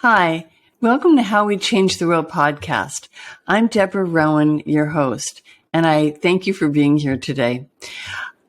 Hi, welcome to How We Change the World podcast. I'm Deborah Rohan, your host, and I thank you for being here today.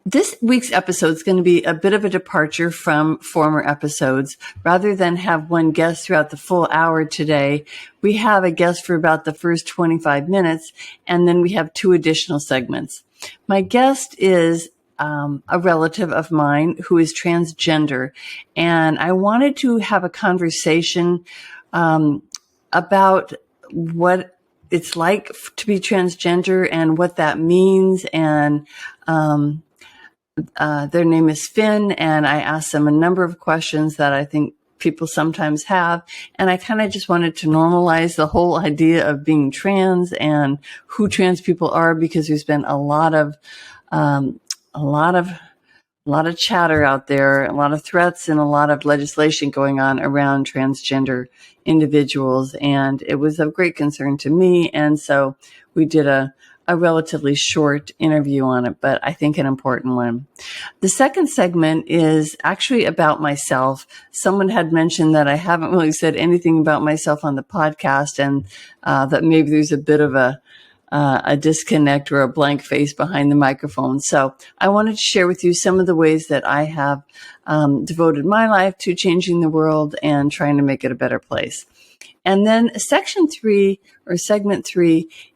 This week's episode is going to be a bit of a departure from former episodes. Rather than have one guest throughout the full hour today, we have a guest for about the first 25 minutes, and then we have two additional segments. My guest is a relative of mine who is transgender, and I wanted to have a conversation about what it's like to be transgender and what that means. And their name is Finn, and I asked them a number of questions that I think people sometimes have, and I kind of just wanted to normalize the whole idea of being trans and who trans people are, because there's been a lot of chatter out there, a lot of threats, and a lot of legislation going on around transgender individuals. And it was of great concern to me. And so we did a relatively short interview on it, but I think an important one. The second segment is actually about myself. Someone had mentioned that I haven't really said anything about myself on the podcast, and that maybe there's a bit of a disconnect or a blank face behind the microphone. So I wanted to share with you some of the ways that I have devoted my life to changing the world and trying to make it a better place. And then segment three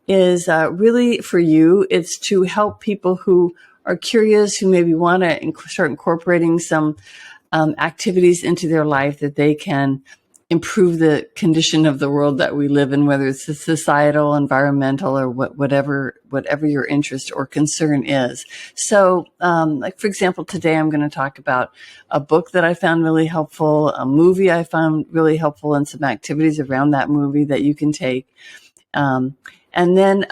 is really for you. It's to help people who are curious, who maybe want to start incorporating some activities into their life that they can improve the condition of the world that we live in, whether it's societal, environmental, or whatever your interest or concern is. So, like for example, today I'm going to talk about a book that I found really helpful, a movie I found really helpful, and some activities around that movie that you can take. And then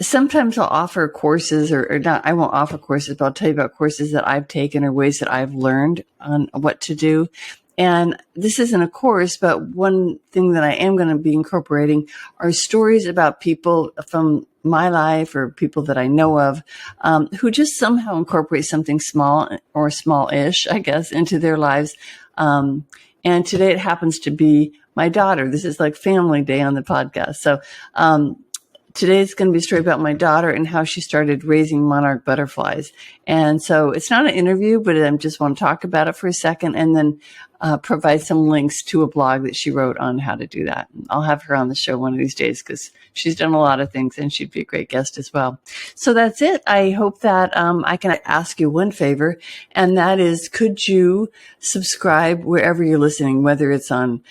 sometimes I'll offer courses, or not, I won't offer courses, but I'll tell you about courses that I've taken or ways that I've learned on what to do. And this isn't a course, but one thing that I am going to be incorporating are stories about people from my life or people that I know of, who just somehow incorporate something small or small-ish, I guess, into their lives. And today it happens to be my daughter. This is like family day on the podcast. So, today it's going to be a story about my daughter and how she started raising monarch butterflies. And so it's not an interview, but I just want to talk about it for a second and then provide some links to a blog that she wrote on how to do that. I'll have her on the show one of these days because she's done a lot of things and she'd be a great guest as well. So that's it. I hope that I can ask you one favor, and that is, could you subscribe wherever you're listening, whether it's on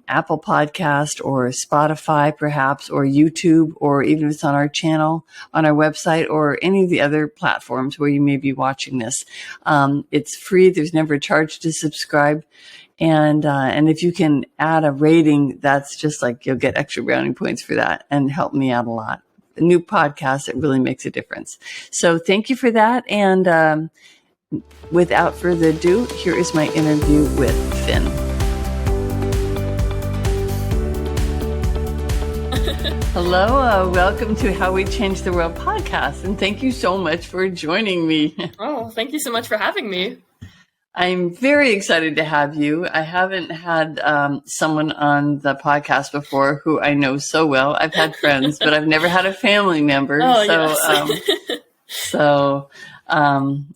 Apple Podcast or Spotify, perhaps, or YouTube, or even if it's on our channel, on our website, or any of the other platforms where you may be watching this. It's free. There's never a charge to subscribe. And if you can add a rating, that's just like, you'll get extra brownie points for that and help me out a lot. A new podcast, it really makes a difference. So thank you for that. And without further ado, here is my interview with Finn. Hello, welcome to How We Change the World podcast, and thank you so much for joining me. Oh, thank you so much for having me. I'm very excited to have you. I haven't had someone on the podcast before who I know so well. I've had friends, but I've never had a family member. Oh, yes.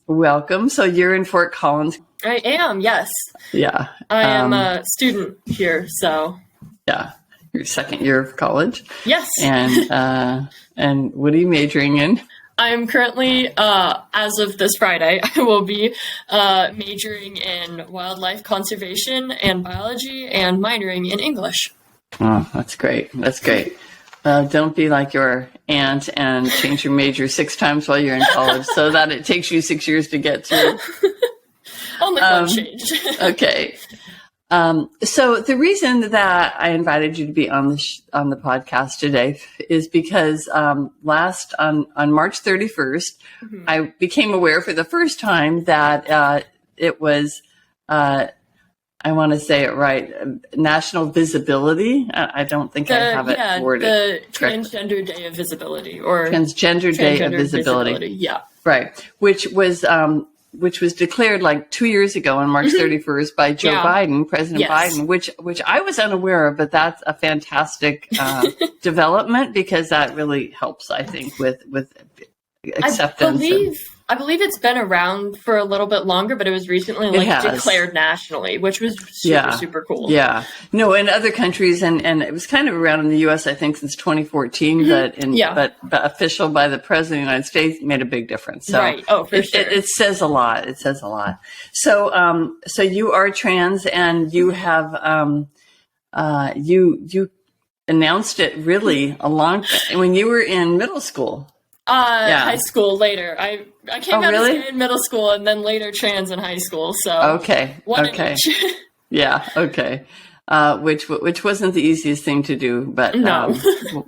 Welcome. So you're in Fort Collins. I am, yes. Yeah. I am a student here, so. Yeah. Your second year of college. Yes. And what are you majoring in? I'm currently, as of this Friday, I will be majoring in wildlife conservation and biology and minoring in English. Oh, that's great. That's great. Don't be like your aunt and change your major 6 times while you're in college so that it takes you 6 years to get through. Only one change. Okay. So the reason that I invited you to be on the podcast today is because on March 31st, mm-hmm. I became aware for the first time that it was I want to say it right, National Visibility. I don't think I have it worded. The Transgender Day of Visibility, or Transgender Day of Visibility. Yeah, right. Which was which was declared like 2 years ago on March 31st by Joe Biden, President Biden, which I was unaware of, but that's a fantastic development because that really helps, I think, with acceptance. I believe it's been around for a little bit longer, but it was recently declared nationally, which was super cool. Yeah. No, in other countries, and it was kind of around in the U.S., I think, since 2014, but official by the President of the United States made a big difference. So right. Oh, for sure. It says a lot. It says a lot. So, so you are trans, and you have, you announced it really when you were in middle school. High school later. I came out as gay in middle school and then later trans in high school. So Yeah. Okay. Which wasn't the easiest thing to do, but no.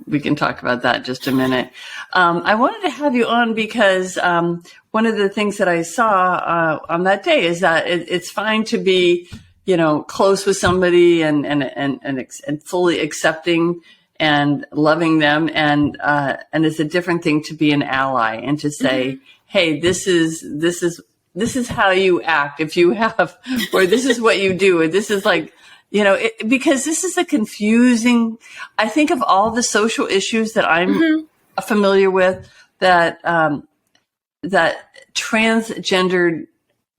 We can talk about that in just a minute. I wanted to have you on because one of the things that I saw on that day is that it's fine to be, close with somebody and fully accepting and loving them, and it's a different thing to be an ally and to say, hey, this is how you act if you have, or this is what you do, or this is like, because this is a confusing, I think of all the social issues that I'm familiar with, that transgendered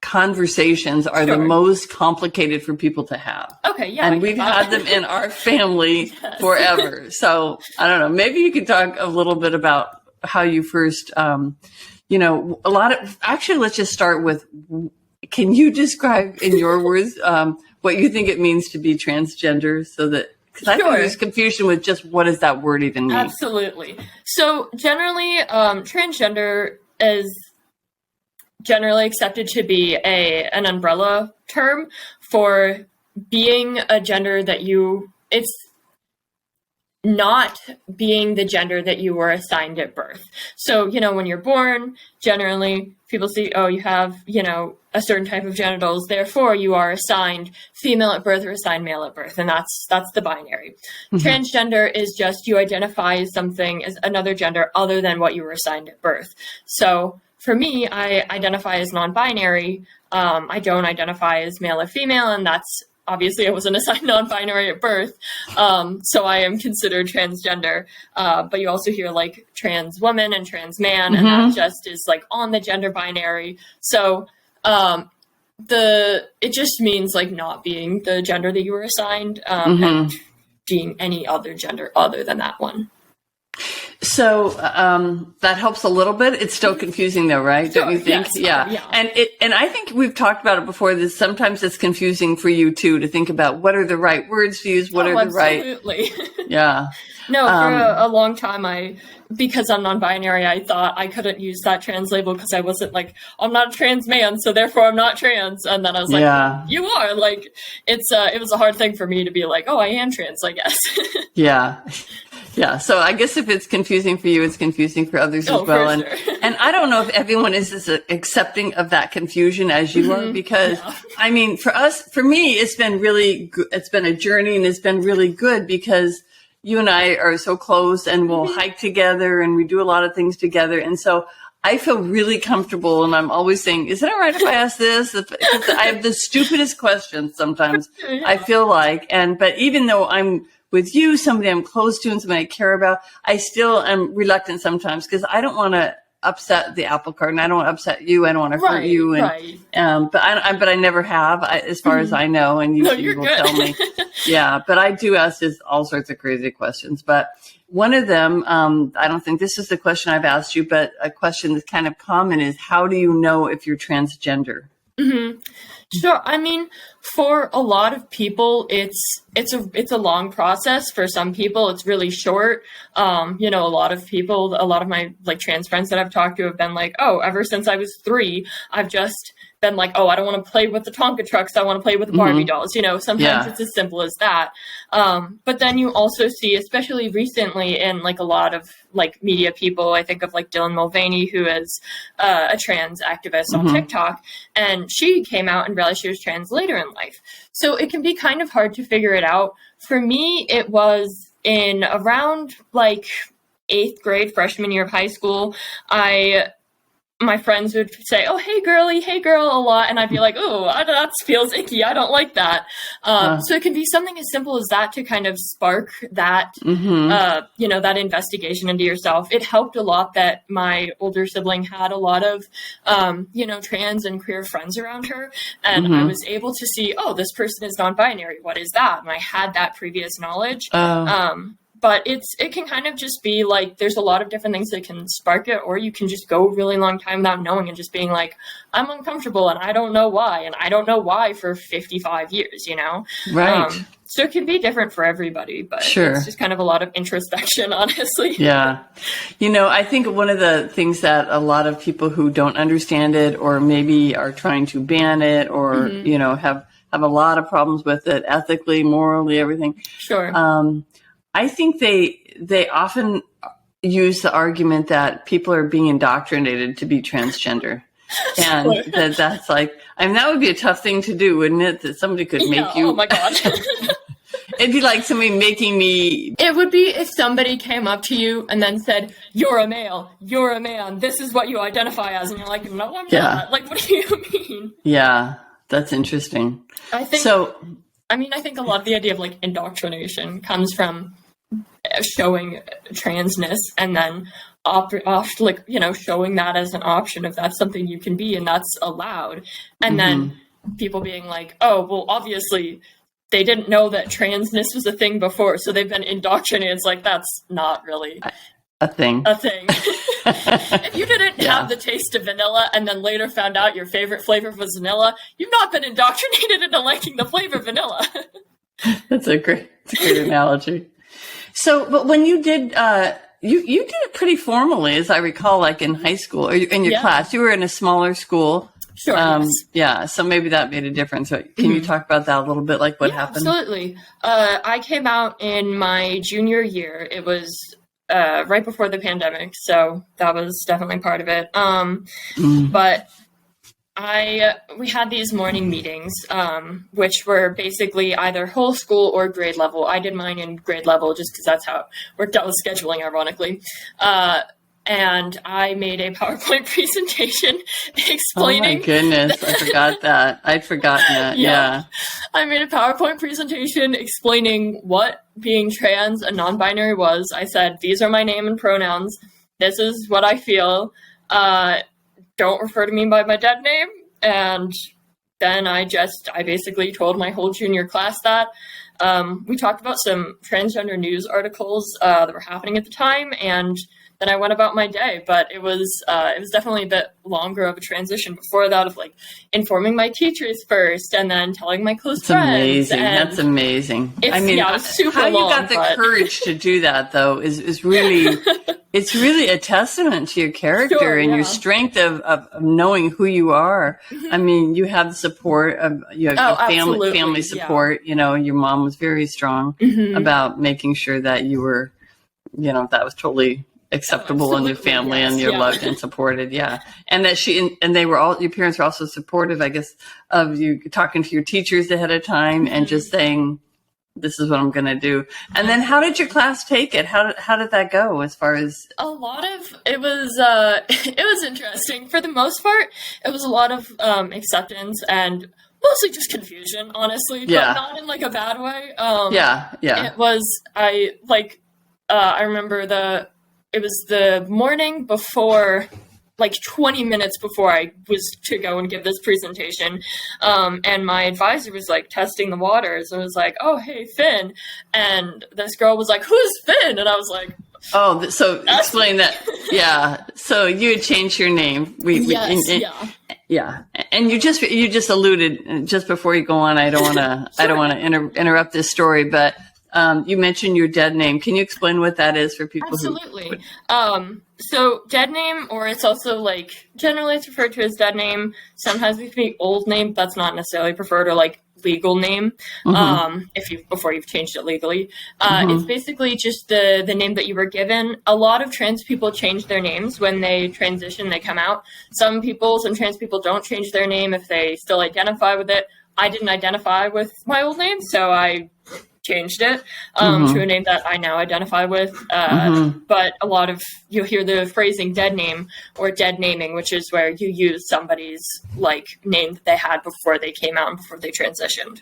conversations are the most complicated for people to have. Okay, yeah. And we've had them in our family forever. So I don't know, maybe you could talk a little bit about how you first, actually, let's just start with, can you describe in your words what you think it means to be transgender, so that, because I think there's confusion with just what does that word even mean? Absolutely. So generally, transgender is generally accepted to be an umbrella term for being a gender that it's not being the gender that you were assigned at birth. So, when you're born, generally people see, oh, you have, a certain type of genitals, therefore you are assigned female at birth or assigned male at birth. And that's the binary. Transgender is just you identify as something, as another gender other than what you were assigned at birth. So for me, I identify as non-binary. I don't identify as male or female, and that's obviously I wasn't assigned non-binary at birth, so I am considered transgender. But you also hear like trans woman and trans man, and that just is like on the gender binary. So it just means like not being the gender that you were assigned, and being any other gender other than that one. So that helps a little bit. It's still confusing though, right? Sure, don't you think? Yes, yeah. And I think we've talked about it before. That sometimes it's confusing for you too to think about what are the right words to use, what are the absolutely. right. Yeah. No, for a long time, because I'm non-binary, I thought I couldn't use that trans label because I wasn't like, I'm not a trans man, so therefore I'm not trans. And then I was like, you are. Like, it was a hard thing for me to be like, oh, I am trans, I guess. Yeah. Yeah. So I guess if it's confusing for you, it's confusing for others as well. And I don't know if everyone is as accepting of that confusion as you are, because I mean, for me, it's been really good. It's been a journey, and it's been really good because you and I are so close, and we'll hike together, and we do a lot of things together. And so I feel really comfortable, and I'm always saying, is it all right if I ask this? Because I have the stupidest questions sometimes, I feel like. But even though I'm with you, somebody I'm close to and somebody I care about, I still am reluctant sometimes because I don't want to upset the apple cart, and I don't want to upset you. I don't want to hurt you. And, but I never have, as far as I know, and you will tell me. Yeah. But I do ask all sorts of crazy questions. But one of them, I don't think this is the question I've asked you, but a question that's kind of common is, how do you know if you're transgender? Sure. I mean, for a lot of people, it's a long process. For some people, it's really short. A lot of my like trans friends that I've talked to have been like, oh, ever since I was 3, I've just been like, oh, I don't want to play with the Tonka trucks. I want to play with the Barbie dolls. Sometimes it's as simple as that. But then you also see, especially recently in like a lot of like media people, I think of like Dylan Mulvaney, who is a trans activist on TikTok, and she came out and realized she was trans later in life. So it can be kind of hard to figure it out. For me, it was in around like 8th grade, freshman year of high school. I my friends would say, "Oh, hey girly, hey girl," a lot, and I'd be like, "Oh, that feels icky. I don't like that." So it can be something as simple as that to kind of spark that, that investigation into yourself. It helped a lot that my older sibling had a lot of, trans and queer friends around her, and I was able to see, oh, this person is non-binary. What is that? And I had that previous knowledge. But it can kind of just be like, there's a lot of different things that can spark it, or you can just go a really long time without knowing and just being like, I'm uncomfortable and I don't know why. And I don't know why for 55 years, Right. So it can be different for everybody, but it's just kind of a lot of introspection, honestly. Yeah. I think one of the things that a lot of people who don't understand it, or maybe are trying to ban it, or, have a lot of problems with it ethically, morally, everything. Sure. I think they often use the argument that people are being indoctrinated to be transgender. And that's like, that would be a tough thing to do, wouldn't it? That somebody could make you. Oh my God. It'd be like somebody making me. It would be if somebody came up to you and then said, "You're a male, you're a man, this is what you identify as." And you're like, "No, I'm not." Like, what do you mean? Yeah, that's interesting. I think a lot of the idea of like indoctrination comes from showing transness and then showing that as an option, if that's something you can be and that's allowed. And then people being like, "Oh, well, obviously they didn't know that transness was a thing before, so they've been indoctrinated." It's like, that's not really a thing. If you didn't have the taste of vanilla and then later found out your favorite flavor was vanilla, you've not been indoctrinated into liking the flavor vanilla. That's a great analogy. So, but when you did, you did it pretty formally, as I recall, like in high school or in your class. You were in a smaller school. Sure. Yes. Yeah. So maybe that made a difference. So can you talk about that a little bit? Like what happened? Absolutely. I came out in my junior year. It was right before the pandemic, so that was definitely part of it. But we had these morning meetings, which were basically either whole school or grade level. I did mine in grade level just because that's how it worked out with scheduling, ironically. And I made a PowerPoint presentation explaining. Oh my goodness, I forgot that. I'd forgotten that. Yeah. I made a PowerPoint presentation explaining what being trans and non-binary was. I said, these are my name and pronouns. This is what I feel. Don't refer to me by my dead name. And then I basically told my whole junior class that. We talked about some transgender news articles that were happening at the time, and then I went about my day. But it was definitely a bit longer of a transition before that, of like informing my teachers first and then telling my close friends. That's amazing. It was super how long, you got the courage to do that, though, is really it's really a testament to your character and your strength of knowing who you are. I mean, you have the support of family support. Your mom was very strong about making sure that you were, that was totally acceptable in your family and you're loved and supported. Yeah. And that your parents were also supportive, I guess, of you talking to your teachers ahead of time and just saying, this is what I'm going to do. And then how did your class take it? How did that go as far as? It was interesting. For the most part, it was a lot of acceptance and mostly just confusion, honestly, but not in like a bad way. It was, I remember it was the morning before, like 20 minutes before I was to go and give this presentation. And my advisor was like testing the waters and was like, "Oh, hey, Finn." And this girl was like, "Who's Finn?" And I was like, "Oh, so explain that." Yeah. So you had changed your name. Yeah. And you just alluded just before you go on. I don't want to interrupt this story, but you mentioned your dead name. Can you explain what that is for people? Absolutely. So dead name, or it's also like generally it's referred to as dead name. Sometimes it can be old name. That's not necessarily preferred, or like legal name. Before you've changed it legally, it's basically just the name that you were given. A lot of trans people change their names when they transition. They come out. Some trans people don't change their name if they still identify with it. I didn't identify with my old name, so I changed it to a name that I now identify with. But a lot of, you'll hear the phrasing dead name or dead naming, which is where you use somebody's like name that they had before they came out and before they transitioned.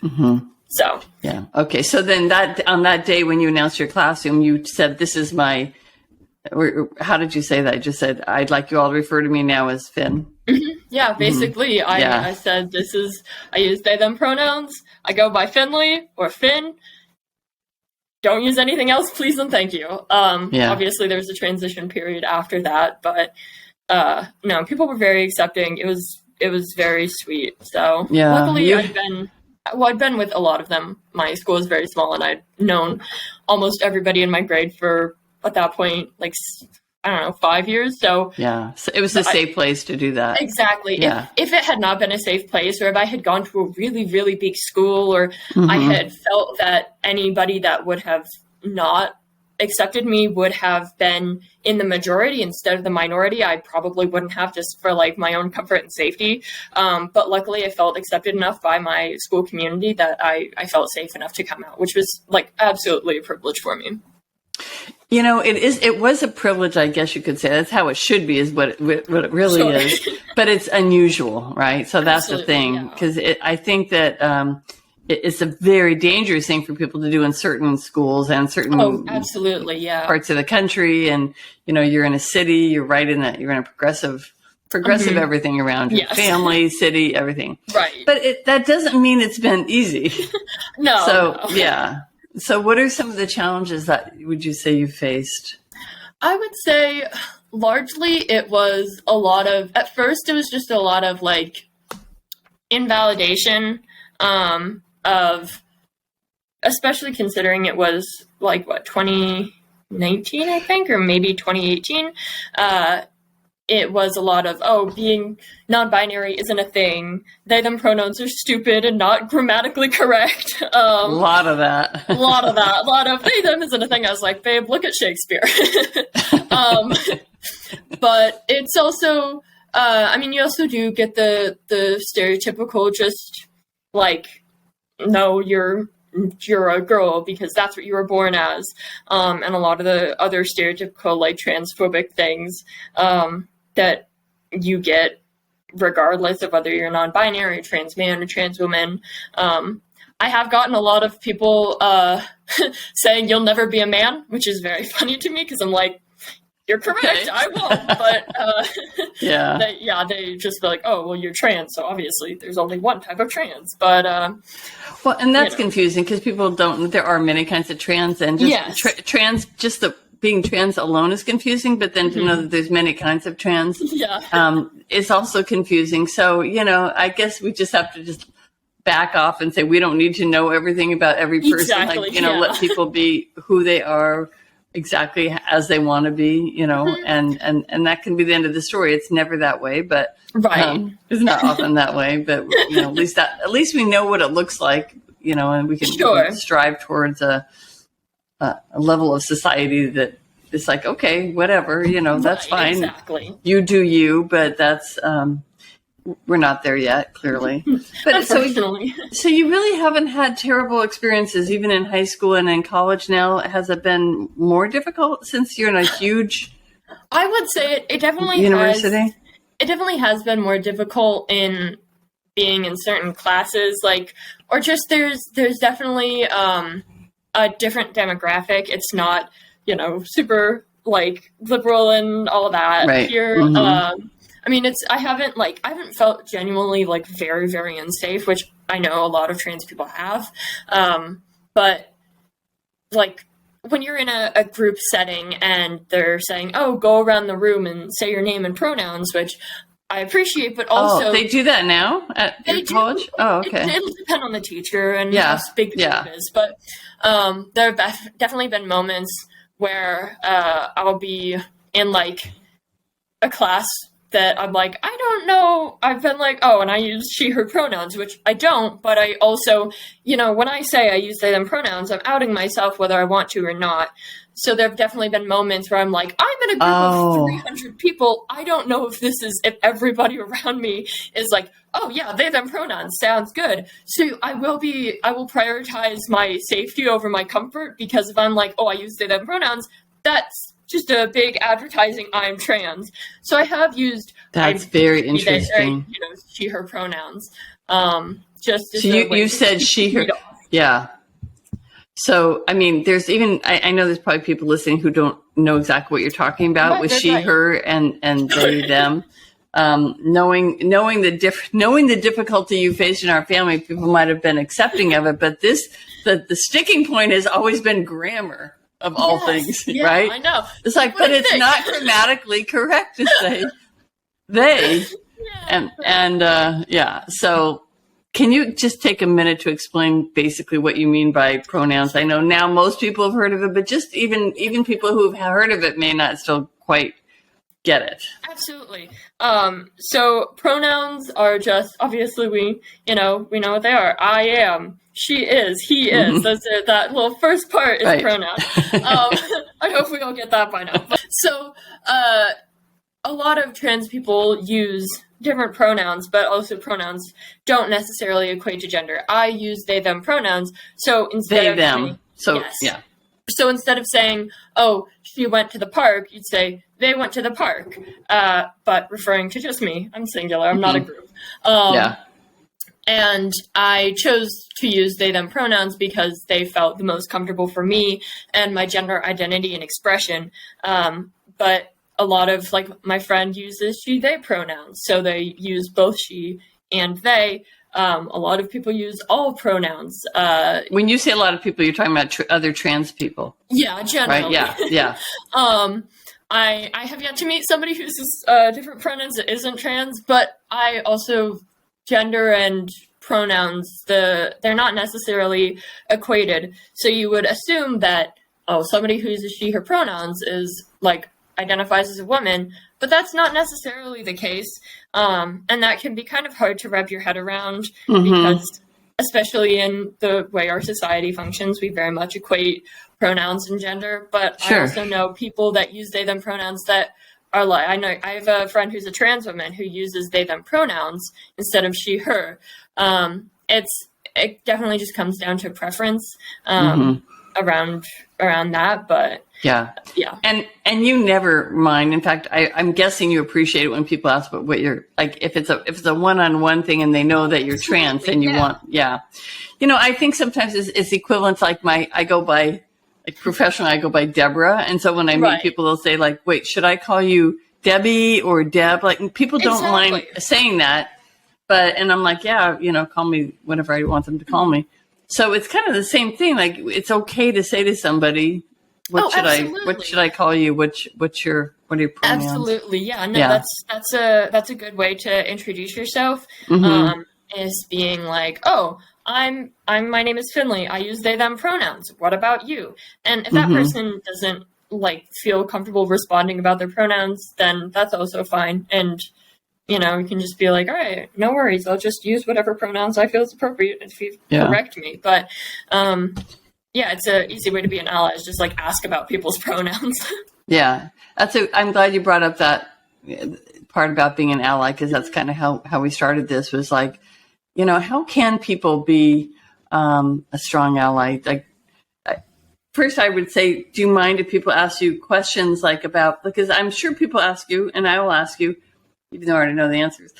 So yeah. Okay. So then that on that day when you announced your classroom, you said, "This is my," or how did you say that? I just said, "I'd like you all to refer to me now as Finn." Yeah, basically, I said, I use they, them pronouns. I go by Finley or Finn. Don't use anything else, please and thank you. Obviously, there's a transition period after that, but no, people were very accepting. It was very sweet. So luckily, I'd been with a lot of them. My school is very small, and I'd known almost everybody in my grade for, at that point, like, I don't know, 5 years. So so it was a safe place to do that. Exactly. Yeah. If it had not been a safe place, or if I had gone to a really, really big school, or I had felt that anybody that would have not accepted me would have been in the majority instead of the minority, I probably wouldn't have, just for like my own comfort and safety. But luckily I felt accepted enough by my school community that I felt safe enough to come out, which was like absolutely a privilege for me. You know, it was a privilege, I guess you could say. That's how it should be, is what it really is. But it's unusual, right? So that's the thing. Because I think that it's a very dangerous thing for people to do in certain schools and certain parts of the country. And, you know, you're in a city, you're in a progressive everything around you. Family, city, everything. Right. But that doesn't mean it's been easy. No. So what are some of the challenges that would you say you faced? I would say largely it was at first it was just a lot of like invalidation of, especially considering it was like 2019, I think, or maybe 2018. It was a lot of, being non-binary isn't a thing. They, them pronouns are stupid and not grammatically correct. A lot of that. A lot of they, them isn't a thing. I was like, babe, look at Shakespeare. But it's also, you also do get the stereotypical just like, no, you're a girl because that's what you were born as. And a lot of the other stereotypical like transphobic things that you get regardless of whether you're non-binary, trans man, or trans woman. I have gotten a lot of people saying you'll never be a man, which is very funny to me because I'm like, you're correct, okay. I won't. But they just be like, oh, well, you're trans, so obviously there's only one type of trans. But well, and that's confusing because people don't. There are many kinds of trans, and just trans, just being trans alone is confusing. But then to know that there's many kinds of trans, is also confusing. So I guess we just have to just back off and say we don't need to know everything about every person. Exactly, let people be who they are. Exactly as they want to be, and that can be the end of the story. It's never that way, but it's not often that way. But at least we know what it looks like, and we can strive towards a level of society that is like, okay, whatever, that's fine. Exactly. You do you, but that's we're not there yet, clearly. But so you really haven't had terrible experiences, even in high school and in college now. Has it been more difficult since you're in a huge I would say it definitely university? It definitely has been more difficult in being in certain classes, or just there's definitely a different demographic. It's not, super liberal and all that here. I haven't felt genuinely very, very unsafe, which I know a lot of trans people have. But when you're in a group setting and they're saying, oh, go around the room and say your name and pronouns, which I appreciate, but also they do that now at college? Oh, okay. It'll depend on the teacher and how big the group is. But there have definitely been moments where I'll be in a class that I'm like, I don't know. I've been like, oh, and I use she, her pronouns, which I don't, but I also, when I say I use they, them pronouns, I'm outing myself whether I want to or not. So there have definitely been moments where I'm like, I'm in a group of 300 people. I don't know if everybody around me is like, oh yeah, they, them pronouns sounds good. So I will prioritize my safety over my comfort, because if I'm like, oh, I use they, them pronouns, that's just a big advertising I'm trans. So I have used that's very interesting. She, her pronouns. Just as so you said she, her, yeah. So I mean, there's even I know there's probably people listening who don't know exactly what you're talking about with she, her, and they, them. Knowing the difficulty you faced in our family, people might have been accepting of it, but the sticking point has always been grammar. Of all things, right? I know. It's like, but it's not grammatically correct to say they, So, can you just take a minute to explain basically what you mean by pronouns? I know now most people have heard of it, but just even people who have heard of it may not still quite get it. Absolutely. So pronouns are just, obviously we know what they are. I am. She is, he is. Mm-hmm. That little first part is pronoun. I hope we all get that by now. So, a lot of trans people use different pronouns, but also pronouns don't necessarily equate to gender. I use they, them pronouns. So instead them. So instead of saying, oh, she went to the park, you'd say, they went to the park, but referring to just me. I'm singular. I'm not a group. And I chose to use they, them pronouns because they felt the most comfortable for me and my gender identity and expression. But a lot of, my friend uses she, they pronouns. So they use both she and they. A lot of people use all pronouns. When you say a lot of people, you're talking about other trans people. Yeah, generally. Right, yeah. I have yet to meet somebody who uses different pronouns that isn't trans, but I also... gender and pronouns, they're not necessarily equated. So you would assume that, somebody who uses she, her pronouns is identifies as a woman, but that's not necessarily the case. And that can be kind of hard to wrap your head around because, especially in the way our society functions, we very much equate pronouns and gender. But I also know people that use they, them pronouns that are I have a friend who's a trans woman who uses they, them pronouns instead of she, her. It definitely just comes down to preference around that, but yeah. And you never mind. In fact, I'm guessing you appreciate it when people ask what you're if it's a one-on-one thing and they know that you're trans and you want, I think sometimes it's equivalent. I go by. Professionally, I go by Deborah, and so when I meet people, they'll say wait, should I call you Debbie or Deb? People don't mind saying that, and I'm call me whatever I want them to call me. So it's kind of the same thing. It's okay to say to somebody, what should I call you? What are your pronouns? Absolutely, yeah. No, that's a good way to introduce yourself. Is being my name is Finley. I use they, them pronouns. What about you? And if that person doesn't feel comfortable responding about their pronouns, then that's also fine. And, you can just be all right, no worries. I'll just use whatever pronouns I feel is appropriate if you correct me. But, it's an easy way to be an ally is just ask about people's pronouns. I'm glad you brought up that part about being an ally, because that's kind of how we started this was how can people be a strong ally? First, I would say, do you mind if people ask you questions because I'm sure people ask you, and I will ask you, even though I already know the answers,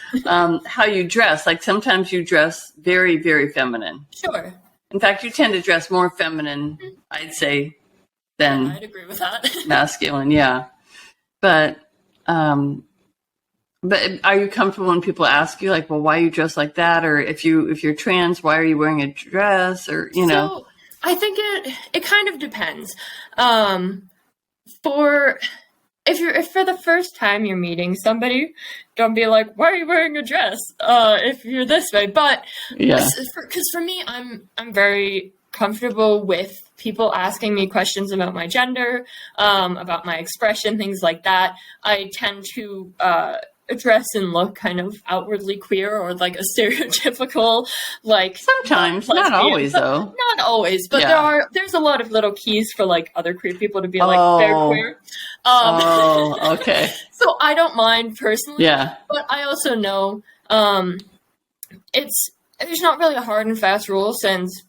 how you dress. Sometimes you dress very, very feminine. Sure. In fact, you tend to dress more feminine, I'd say, than I'd agree with that. masculine. Yeah, but are you comfortable when people ask you why you dress like that? Or if you're trans, why are you wearing a dress? Or, So I think it kind of depends. If for the first time you're meeting somebody, don't be why are you wearing a dress? If you're this way, but because for me, I'm very comfortable with people asking me questions about my gender, about my expression, things like that. I tend to dress and look kind of outwardly queer or like a stereotypical, like sometimes, not always though. Not always, but there's a lot of little keys for like other queer people to be like they're queer. Okay. So I don't mind personally. Yeah. But I also know there's not really a hard and fast rule since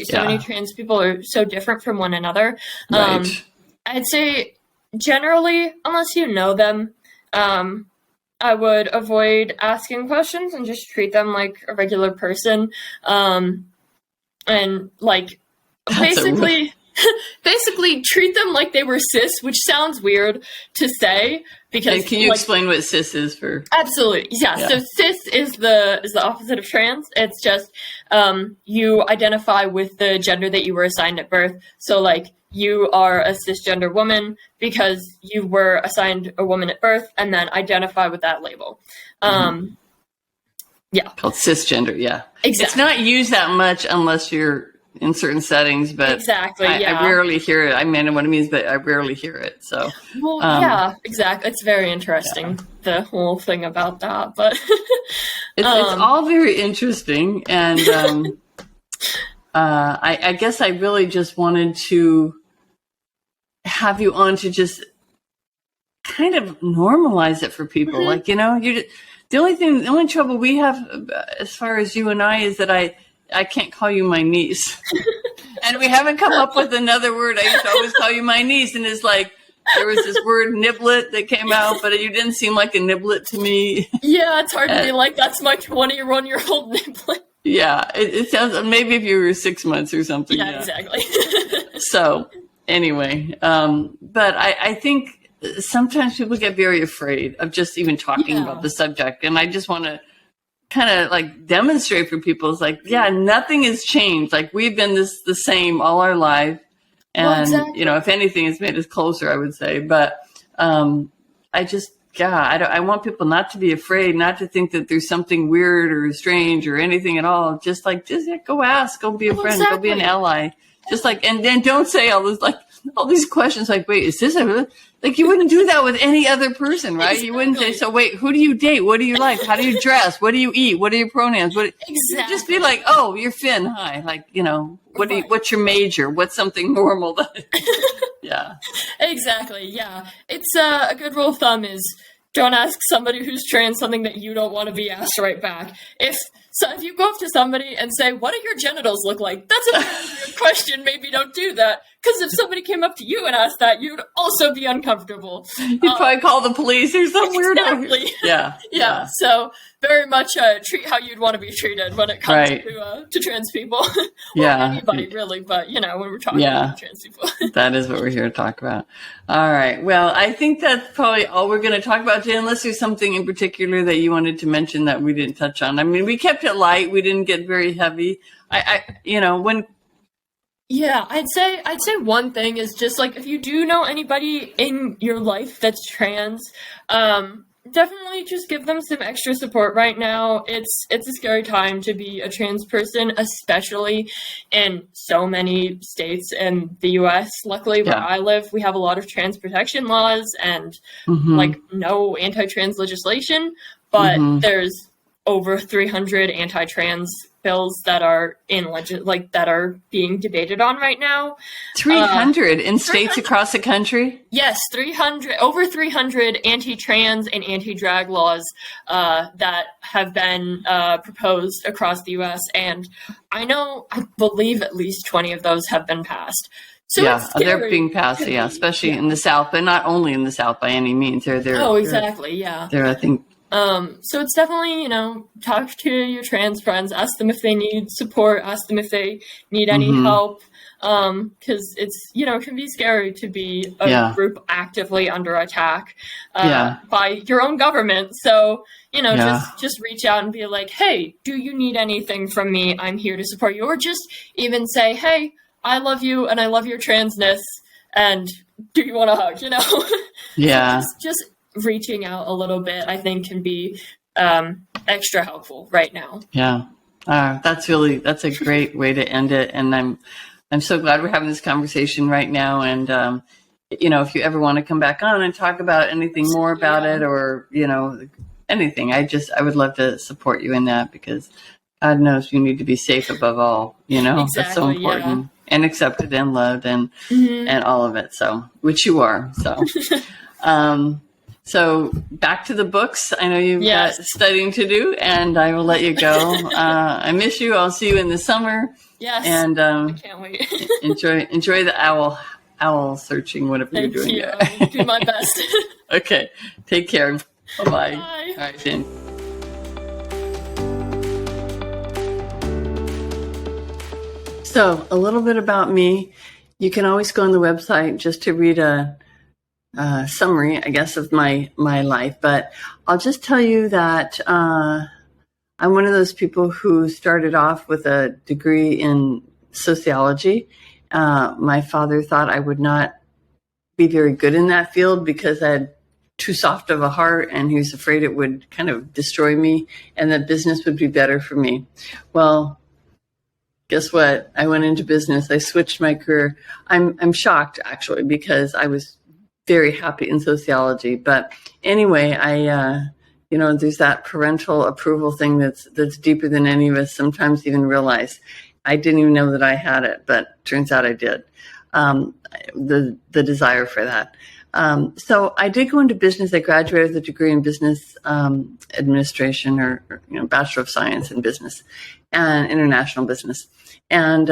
so many trans people are so different from one another. Right. I'd say generally, unless you know them, I would avoid asking questions and just treat them like a regular person. And like basically treat them like they were cis, which sounds weird to say because and can you explain what cis is for? Absolutely. Yeah. So cis is the opposite of trans. It's just you identify with the gender that you were assigned at birth. So like you are a cisgender woman because you were assigned a woman at birth and then identify with that label. Yeah. Called cisgender, yeah. Exactly. It's not used that much unless you're in certain settings, but exactly, I rarely hear it. I mean, what it means, but I rarely hear it. So, well, yeah, exactly. It's very interesting, the whole thing about that, but it's all very interesting. And I guess I really just wanted to have you on to just kind of normalize it for people. Like, you know, the only trouble we have as far as you and I is that I can't call you my niece. And we haven't come up with another word. I used to always call you my niece. And it's like, there was this word niblet that came out, but you didn't seem like a niblet to me. Yeah, it's hard to be like, that's my 21-year-old niblet. Yeah, it sounds, maybe if you were 6 months or something. Yeah, exactly. So anyway, but I think sometimes people get very afraid of just even talking about the subject. And I just want to kind of like demonstrate for people, it's like, yeah, nothing has changed. Like we've been the same all our life. And, you know, if anything, it's made us closer, I would say. But I just, I want people not to be afraid, not to think that there's something weird or strange or anything at all. Just go ask, go be a friend, go be an ally. Just like, and then don't say all these questions like, wait, is this like you wouldn't do that with any other person, right? Exactly. You wouldn't say, so wait, who do you date? What do you like? How do you dress? What do you eat? What are your pronouns? Exactly. Just be like, oh, you're Finn. Hi. Like, you know, what's your major? What's something normal? Yeah. Exactly. Yeah. It's a good rule of thumb is don't ask somebody who's trans something that you don't want to be asked right back. If you go up to somebody and say, what do your genitals look like? That's a weird question. Maybe don't do that. Because if somebody came up to you and asked that, you'd also be uncomfortable. You'd probably call the police or some weirdo. Yeah. So very much treat how you'd want to be treated when it comes to trans people. Anybody really, but you know, when we're talking about trans people. That is what we're here to talk about. All right. Well, I think that's probably all we're going to talk about today, unless there's something in particular that you wanted to mention that we didn't touch on. I mean, we kept it light. We didn't get very heavy. Yeah, I'd say one thing is just like if you do know anybody in your life that's trans, definitely just give them some extra support right now. It's a scary time to be a trans person, especially in so many states in the US. Luckily, where I live, we have a lot of trans protection laws and like no anti-trans legislation, but there's over 300 anti-trans bills that are that are being debated on right now. 300 in states across the country? Yes, over 300 anti-trans and anti-drag laws that have been proposed across the U.S. And I believe at least 20 of those have been passed. So they're being passed, especially in the South, but not only in the South by any means. Exactly, They're, I think, so it's definitely, talk to your trans friends, ask them if they need support, ask them if they need any help, because it's, it can be scary to be a group actively under attack by your own government. So, just reach out and be like, hey, do you need anything from me? I'm here to support you. Or just even say, hey, I love you and I love your transness, and do you want a hug, Yeah. So just reaching out a little bit, I think, can be extra helpful right now. Yeah, that's a great way to end it. And I'm so glad we're having this conversation right now. And if you ever want to come back on and talk about anything more about it, or anything. I would love to support you in that, because God knows you need to be safe above all, Exactly, that's so important, and accepted and loved and all of it. So, which you are. So, so back to the books. I know you've got studying to do, and I will let you go. I miss you. I'll see you in the summer. Yes. And I can't wait. enjoy the owl searching, whatever Thank you're doing. you. I'll do my best. Okay. Take care. Bye-bye. Bye. All right, Jen. So a little bit about me. You can always go on the website just to read a summary, I guess, of my life. But I'll just tell you that I'm one of those people who started off with a degree in sociology. My father thought I would not be very good in that field because I had too soft of a heart, and he was afraid it would kind of destroy me and that business would be better for me. Well, guess what? I went into business. I switched my career. I'm shocked, actually, because I was very happy in sociology. But anyway, there's that parental approval thing that's deeper than any of us sometimes even realize. I didn't even know that I had it, but turns out I did. The desire for that. So I did go into business. I graduated with a degree in business administration, or Bachelor of Science in Business and International Business. And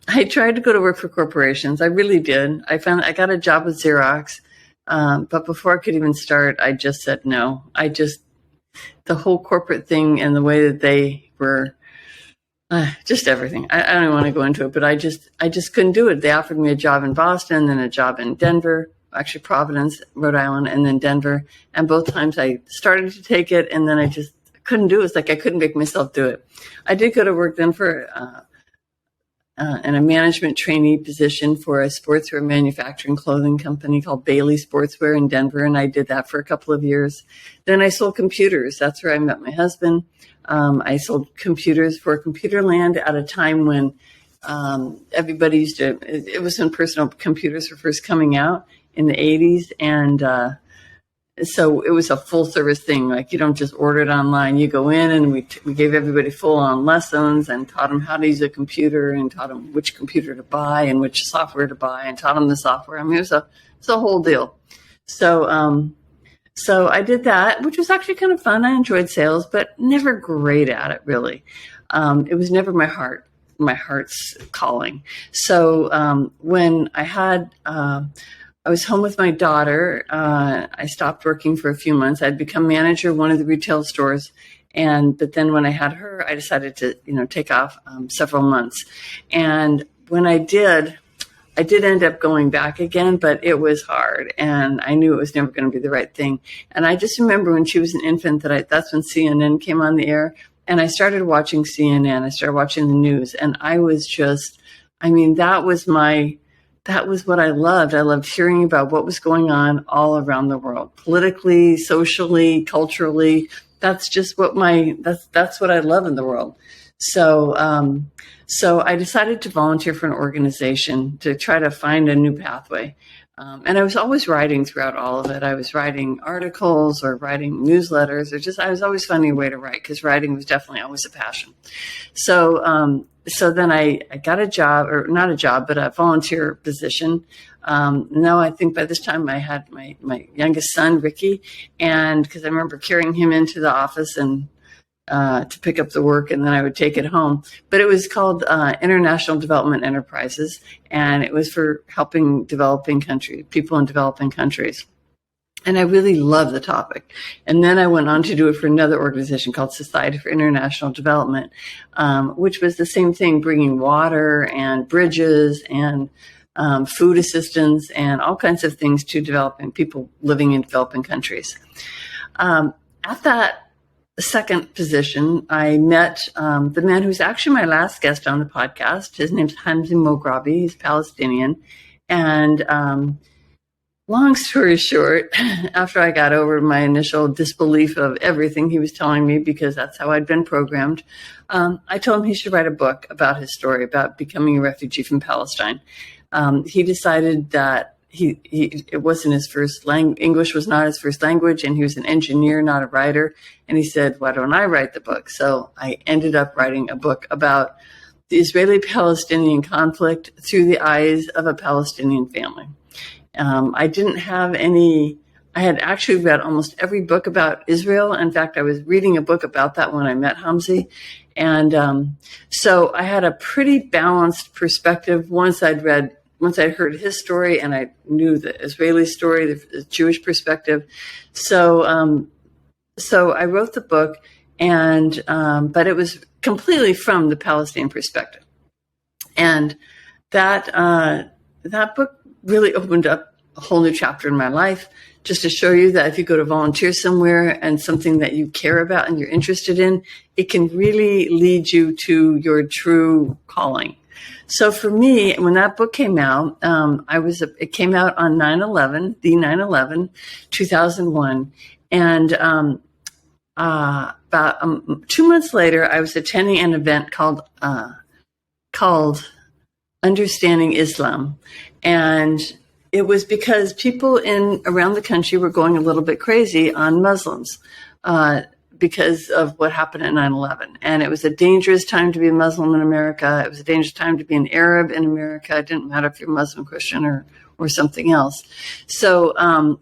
I tried to go to work for corporations. I really did. I got a job with Xerox, but before I could even start, I just said no. The whole corporate thing and the way that they were, just everything. I don't even want to go into it, but I just couldn't do it. They offered me a job in Boston, then a job in Denver, actually Providence, Rhode Island, and then Denver. And both times I started to take it, and then I just couldn't do it. It's like I couldn't make myself do it. I did go to work then for in a management trainee position for a sportswear manufacturing clothing company called Bailey Sportswear in Denver, and I did that for a couple of years. Then I sold computers. That's where I met my husband. I sold computers for Computerland at a time when everybody used to, it was when personal computers were first coming out in the 80s, and so it was a full service thing. Like, you don't just order it online. You go in, and we gave everybody full on lessons and taught them how to use a computer and taught them which computer to buy and which software to buy and taught them the software. I mean, it's a whole deal. So, so I did that, which was actually kind of fun. I enjoyed sales, but never great at it, really. It was never my heart's calling. So, when I was home with my daughter. I stopped working for a few months. I'd become manager of one of the retail stores. But then when I had her, I decided to, take off several months. And when I did end up going back again, but it was hard. And I knew it was never going to be the right thing. And I just remember when she was an infant that's when CNN came on the air. And I started watching CNN. I started watching the news. And I was just, that was what I loved. I loved hearing about what was going on all around the world, politically, socially, culturally. That's just what that's what I love in the world. So, so I decided to volunteer for an organization to try to find a new pathway. And I was always writing throughout all of it. I was writing articles or writing newsletters, I was always finding a way to write, because writing was definitely always a passion. So, so then I got a job, or not a job, but a volunteer position. Now I think by this time I had my youngest son, Ricky, and because I remember carrying him into the office and to pick up the work, and then I would take it home. But it was called International Development Enterprises, and it was for helping people in developing countries. And I really loved the topic. And then I went on to do it for another organization called Society for International Development, which was the same thing, bringing water and bridges and food assistance and all kinds of things to developing people living in developing countries. At that second position, I met the man who's actually my last guest on the podcast. His name's Hamzi Moghrabi. He's Palestinian. And long story short, after I got over my initial disbelief of everything he was telling me, because that's how I'd been programmed, I told him he should write a book about his story, about becoming a refugee from Palestine. He decided that it wasn't his first language. English was not his first language, and he was an engineer, not a writer. And he said, "Why don't I write the book?" So I ended up writing a book about the Israeli-Palestinian conflict through the eyes of a Palestinian family. I didn't have any. I had actually read almost every book about Israel. In fact, I was reading a book about that when I met Hamzi. And so I had a pretty balanced perspective once I'd heard his story and I knew the Israeli story, the Jewish perspective. So I wrote the book, but it was completely from the Palestinian perspective. And that book really opened up a whole new chapter in my life, just to show you that if you go to volunteer somewhere and something that you care about and you're interested in, it can really lead you to your true calling. So for me, when that book came out, it came out on 9/11, the 9/11, 2001. And about 2 months later, I was attending an event called Understanding Islam. And it was because people around the country were going a little bit crazy on Muslims because of what happened at 9/11. And it was a dangerous time to be a Muslim in America. It was a dangerous time to be an Arab in America. It didn't matter if you're Muslim, Christian, or something else. So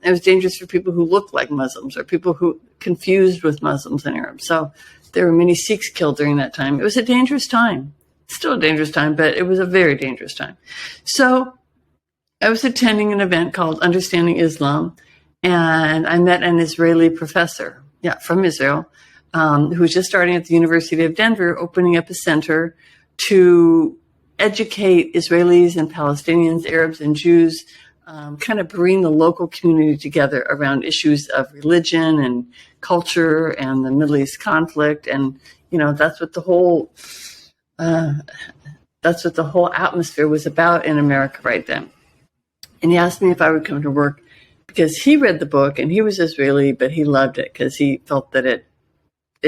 it was dangerous for people who looked like Muslims or people who confused with Muslims and Arabs. So there were many Sikhs killed during that time. It was a dangerous time. It's still a dangerous time, but it was a very dangerous time. So I was attending an event called Understanding Islam, and I met an Israeli professor, from Israel, who was just starting at the University of Denver, opening up a center to educate Israelis and Palestinians, Arabs and Jews, kind of bring the local community together around issues of religion and culture and the Middle East conflict. And, that's what the whole atmosphere was about in America right then. And he asked me if I would come to work because he read the book and he was Israeli, but he loved it because he felt that it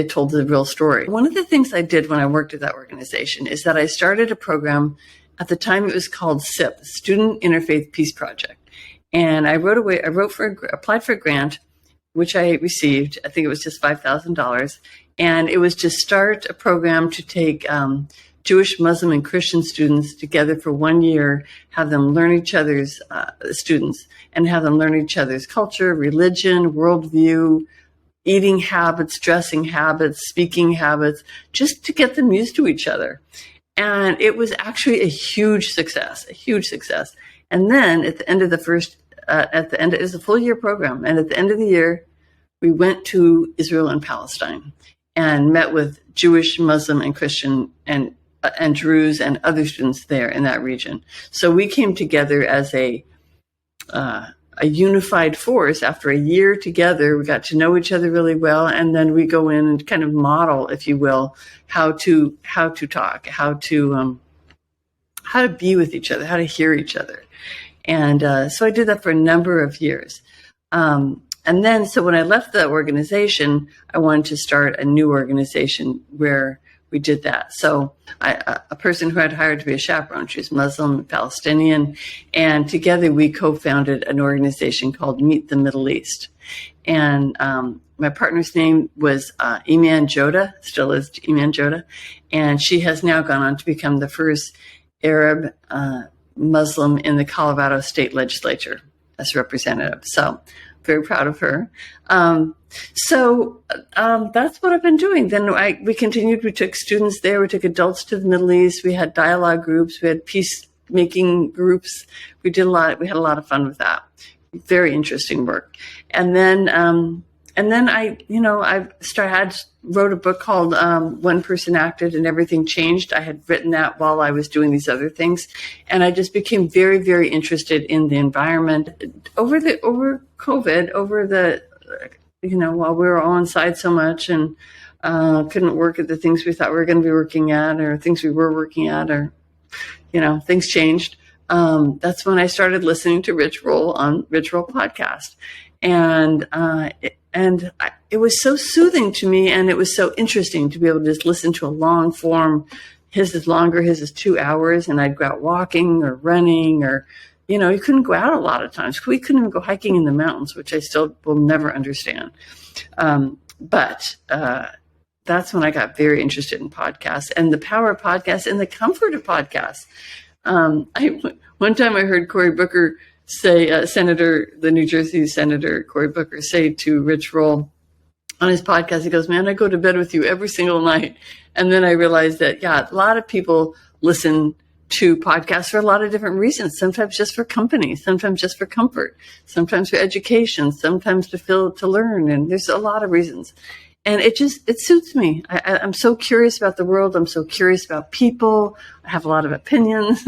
told the real story. One of the things I did when I worked at that organization is that I started a program. At the time, it was called SIP, Student Interfaith Peace Project. And I applied for a grant, which I received. I think it was just $5,000. And it was to start a program to take Jewish, Muslim, and Christian students together for 1 year, have them learn each other's students and have them learn each other's culture, religion, worldview, eating habits, dressing habits, speaking habits, just to get them used to each other. And it was actually a huge success. And then at the end of it was a full year program. And at the end of the year, we went to Israel and Palestine and met with Jewish, Muslim, and Christian and Druze and other students there in that region. So we came together as a unified force. After a year together, we got to know each other really well, and then we go in and kind of model, if you will, how to talk, how to be with each other, how to hear each other. And so I did that for a number of years. And then, so when I left the organization, I wanted to start a new organization where we did that. So a person who I'd hired to be a chaperone, she was Muslim, Palestinian, and together we co-founded an organization called Meet the Middle East. And my partner's name was Iman Joda, still is Iman Joda, and she has now gone on to become the first Arab Muslim in the Colorado State Legislature as representative. So very proud of her. So that's what I've been doing. Then we continued. We took students there. We took adults to the Middle East. We had dialogue groups. We had peacemaking groups. We had a lot of fun with that. Very interesting work. And then I wrote a book called One Person Acted and Everything Changed. I had written that while I was doing these other things. And I just became very, very interested in the environment over COVID, while we were all inside so much and couldn't work at the things we thought we were going to be working at or things we were working at or, things changed. That's when I started listening to Rich Roll on Rich Roll podcast. And it was so soothing to me, and it was so interesting to be able to just listen to a long form. His is longer, his is 2 hours, and I'd go out walking or running or, you couldn't go out a lot of times. We couldn't even go hiking in the mountains, which I still will never understand. But that's when I got very interested in podcasts and the power of podcasts and the comfort of podcasts. One time I heard Cory Booker say, the New Jersey Senator Cory Booker say to Rich Roll on his podcast, he goes, "Man, I go to bed with you every single night." And then I realized that, a lot of people listen to podcasts for a lot of different reasons. Sometimes just for company, sometimes just for comfort, sometimes for education, sometimes to learn. And there's a lot of reasons. And it suits me. I'm so curious about the world. I'm so curious about people. I have a lot of opinions.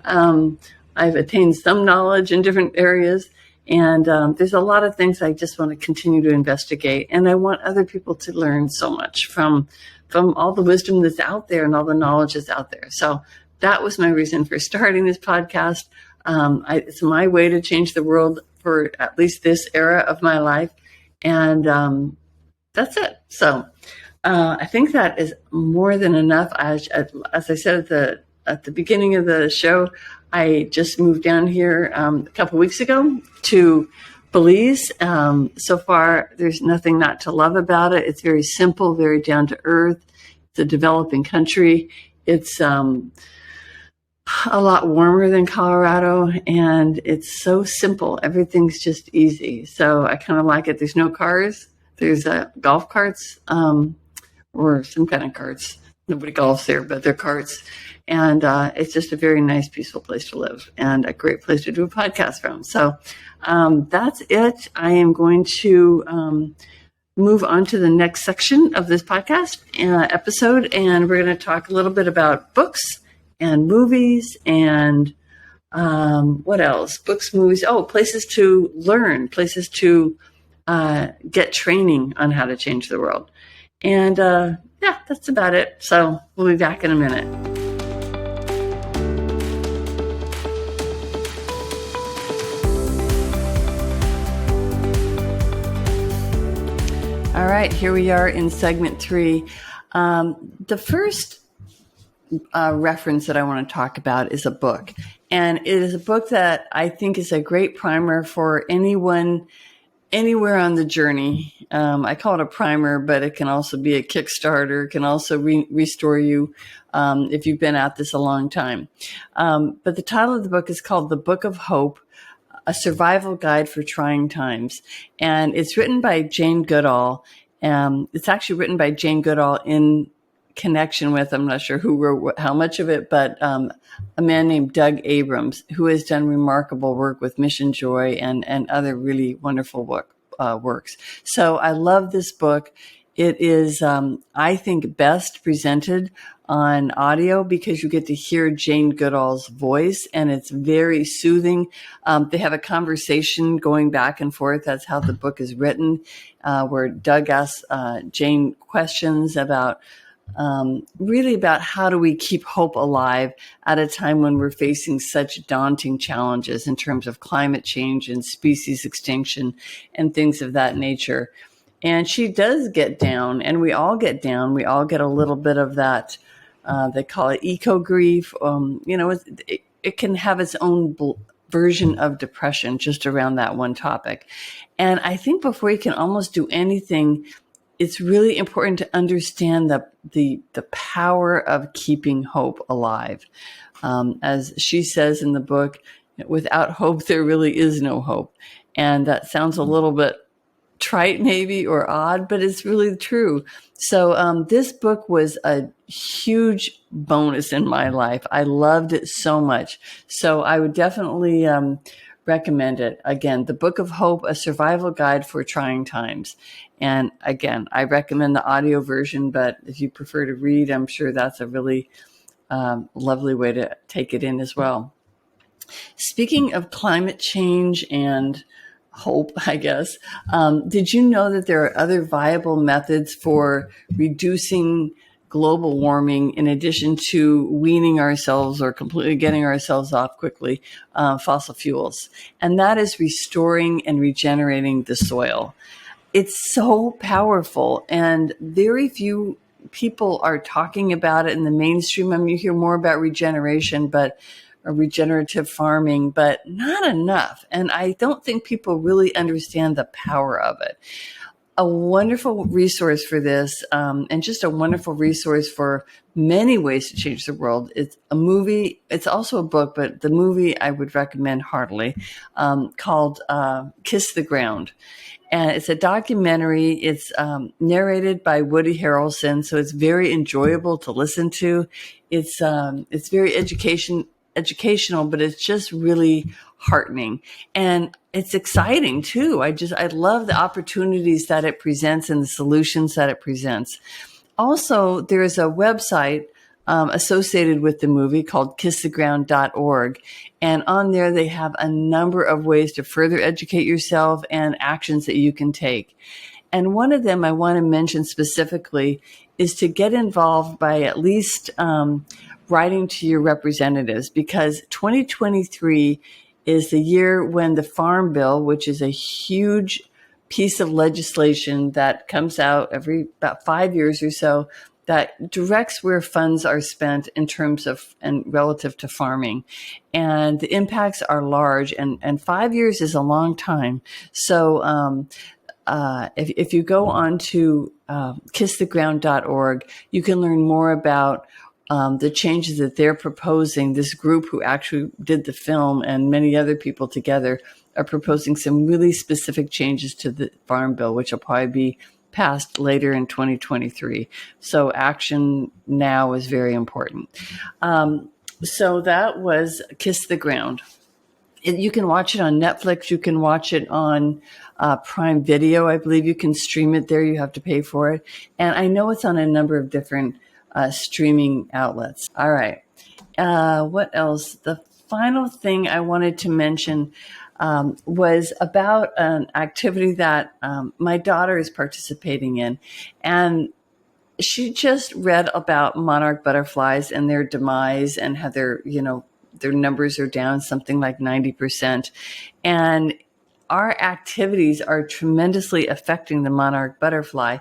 I've attained some knowledge in different areas. And there's a lot of things I just want to continue to investigate. And I want other people to learn so much from all the wisdom that's out there and all the knowledge that's out there. So that was my reason for starting this podcast. It's my way to change the world for at least this era of my life. And that's it. So I think that is more than enough. As I said at the beginning of the show, I just moved down here a couple weeks ago to Belize. So far, there's nothing not to love about it. It's very simple, very down to earth. It's a developing country. It's a lot warmer than Colorado, and it's so simple. Everything's just easy. So I kind of like it. There's no cars. There's golf carts or some kind of carts. Nobody golfs there, but they're carts. And it's just a very nice, peaceful place to live and a great place to do a podcast from. So that's it. I am going to move on to the next section of this podcast episode, and we're going to talk a little bit about books and movies and what else? Books, movies. Oh, places to learn, places to get training on how to change the world. And that's about it. So we'll be back in a minute. All right, here we are in segment 3. The first reference that I want to talk about is a book. And it is a book that I think is a great primer for anyone anywhere on the journey. I call it a primer, but it can also be a Kickstarter. It can also restore you if you've been at this a long time. But the title of the book is called The Book of Hope, A Survival Guide for Trying Times. And it's written by Jane Goodall. It's actually written by Jane Goodall in connection with, I'm not sure who wrote how much of it, but a man named Doug Abrams, who has done remarkable work with Mission Joy and other really wonderful works. So I love this book. It is, I think, best presented on audio because you get to hear Jane Goodall's voice, and it's very soothing. They have a conversation going back and forth. That's how the book is written, where Doug asks Jane questions about really about how do we keep hope alive at a time when we're facing such daunting challenges in terms of climate change and species extinction and things of that nature. And she does get down, and we all get down. We all get a little bit of that. They call it eco grief. It can have its own version of depression just around that one topic. And I think before you can almost do anything, it's really important to understand the power of keeping hope alive. As she says in the book, without hope, there really is no hope. And that sounds a little bit trite maybe or odd, but it's really true. So this book was a huge bonus in my life. I loved it so much. So I would definitely recommend it. Again, The Book of Hope, A Survival Guide for Trying Times. And again, I recommend the audio version, but if you prefer to read, I'm sure that's a really lovely way to take it in as well. Speaking of climate change and hope, I guess, did you know that there are other viable methods for reducing global warming in addition to weaning ourselves or completely getting ourselves off quickly fossil fuels? And that is restoring and regenerating the soil. It's so powerful, and very few people are talking about it in the mainstream. I mean, you hear more about regeneration, but regenerative farming, but not enough. And I don't think people really understand the power of it. A wonderful resource for this, and just a wonderful resource for many ways to change the world. It's a movie. It's also a book, but the movie I would recommend heartily, called Kiss the Ground. And it's a documentary. It's narrated by Woody Harrelson, so it's very enjoyable to listen to. It's very educational, but it's just really heartening, and it's exciting too. I love the opportunities that it presents and the solutions that it presents. Also, there's a website associated with the movie called kisstheground.org. And on there, they have a number of ways to further educate yourself and actions that you can take. And one of them I want to mention specifically is to get involved by at least writing to your representatives, because 2023 is the year when the Farm Bill, which is a huge piece of legislation that comes out every about 5 years or so, that directs where funds are spent in terms of and relative to farming. And the impacts are large, and 5 years is a long time. So if you go on to kisstheground.org, you can learn more about the changes that they're proposing. This group who actually did the film and many other people together are proposing some really specific changes to the Farm Bill, which will probably be passed later in 2023. So action now is very important. So that was Kiss the Ground. You can watch it on Netflix. You can watch it on Prime Video. I believe you can stream it there. You have to pay for it. And I know it's on a number of different streaming outlets. All right. What else? The final thing I wanted to mention was about an activity that my daughter is participating in. And she just read about monarch butterflies and their demise and how their numbers are down something like 90%. And our activities are tremendously affecting the monarch butterfly.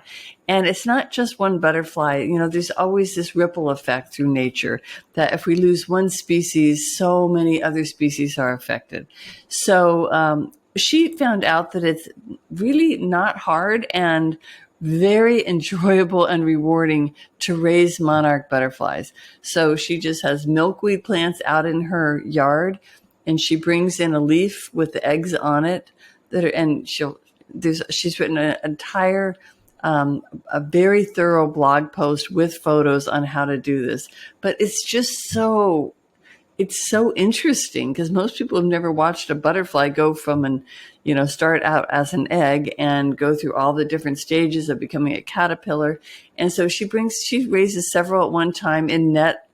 And it's not just one butterfly. There's always this ripple effect through nature that if we lose one species, so many other species are affected. So she found out that it's really not hard and very enjoyable and rewarding to raise monarch butterflies. So she just has milkweed plants out in her yard, and she brings in a leaf with the eggs on it she's written an entire, a very thorough blog post with photos on how to do this. But it's so interesting because most people have never watched a butterfly go from start out as an egg and go through all the different stages of becoming a caterpillar. And so she raises several at one time in net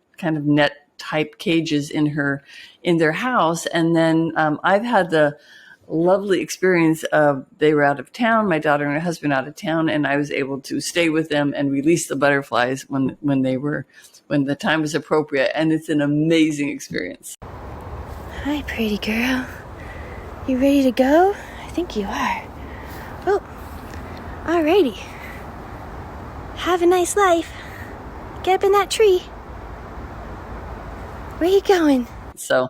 type cages in their house. And then I've had the lovely experience of, they were out of town, my daughter and her husband out of town, and I was able to stay with them and release the butterflies when the time was appropriate. And it's an amazing experience. Hi, pretty girl. You ready to go? I think you are. Oh, alrighty. Have a nice life. Get up in that tree. Where you going? So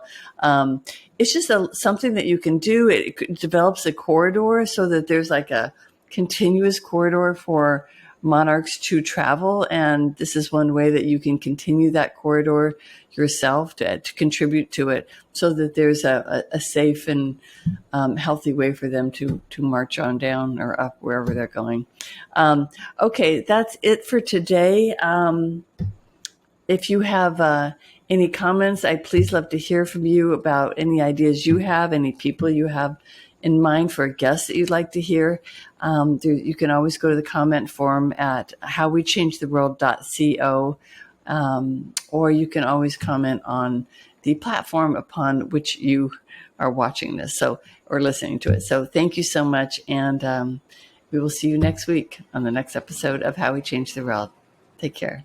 it's just something that you can do. It develops a corridor so that there's like a continuous corridor for monarchs to travel. And this is one way that you can continue that corridor yourself to contribute to it so that there's a safe and healthy way for them to march on down or up wherever they're going. Okay, that's it for today. If you have any comments, I'd please love to hear from you about any ideas you have, any people you have in mind for a guest that you'd like to hear. You can always go to the comment form at howwechangetheworld.co, or you can always comment on the platform upon which you are watching this or listening to it. So thank you so much, and we will see you next week on the next episode of How We Change the World. Take care.